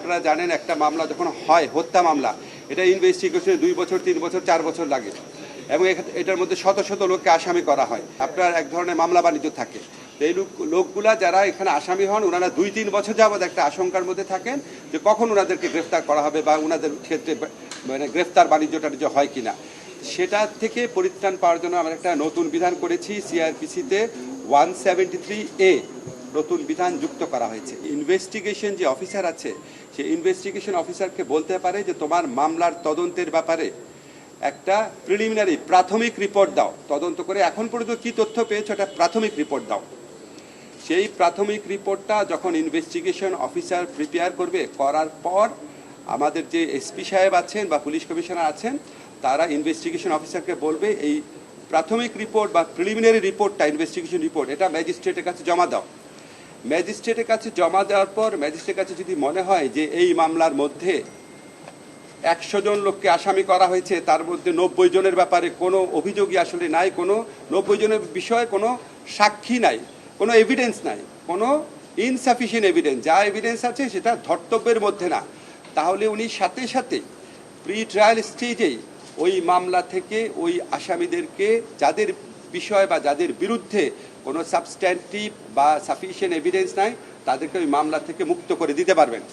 আপনারা জানেন একটা মামলা যখন হয় হত্যা মামলা, এটা ইনভেস্টিগেশনে 2 বছর 3 বছর 4 বছর লাগে এবং এটার মধ্যে শত শত লোককে আসামি করা হয়। আপনার এক ধরনের মামলা বাণিজ্য থাকে। এই লোকগুলা যারা এখানে আসামি হন, ওনারা 2-3 বছর যাবৎ একটা আশঙ্কার মধ্যে থাকেন যে কখন ওনাদেরকে গ্রেফতার করা হবে বা ওনাদের ক্ষেত্রে মানে গ্রেফতার বাণিজ্যটা হয় কিনা। সেটা থেকে পরিত্রাণ পাওয়ার জন্য আমরা একটা নতুন বিধান করেছি। সিআরপিসিতে 173A নতুন বিধান যুক্ত করা হয়েছে। ইনভেস্টিগেশন যে অফিসার আছে, সেই ইনভেস্টিগেশন অফিসারকে বলতে পারে যে তোমার মামলার তদন্তের ব্যাপারে একটা প্রিলিমিনারি প্রাথমিক রিপোর্ট দাও, তদন্ত করে এখন পর্যন্ত কি তথ্য পেয়েছো একটা প্রাথমিক রিপোর্ট দাও। সেই প্রাথমিক রিপোর্টটা যখন ইনভেস্টিগেশন অফিসার প্রিপেয়ার করবে, করার পর আমাদের যে এসপি সাহেব আছেন বা পুলিশ কমিশনার আছেন, তারা ইনভেস্টিগেশন অফিসারকে বলবে এই প্রাথমিক রিপোর্ট বা প্রিলিমিনারি রিপোর্টটা, ইনভেস্টিগেশন রিপোর্ট, এটা ম্যাজিস্ট্রেটের কাছে জমা দাও। ম্যাজিস্ট্রেটের কাছে জমা দেওয়ার পর ম্যাজিস্ট্রেটের কাছে যদি মনে হয় যে এই মামলার মধ্যে 100 জন লোককে আসামি করা হয়েছে, তার মধ্যে 90 জনের ব্যাপারে কোনো অভিযোগই আসলে নাই, কোনো 90 জনের বিষয়ে কোনো সাক্ষী নাই, কোনো এভিডেন্স নাই, কোনো ইনসাফিসিয়েন্ট এভিডেন্স, যা এভিডেন্স আছে সেটা ধর্তব্যের মধ্যে না, তাহলে উনি সাথে সাথে প্রি ট্রায়াল স্টেজেই ওই মামলা থেকে ওই আসামিদেরকে, যাদের বিষয় বা যাদের বিরুদ্ধে কোনো সাবস্ট্যান্টিভ বা সাফিসিয়েন্ট এভিডেন্স নাই, তাদেরকে ওই মামলা থেকে মুক্ত করে দিতে পারবেন।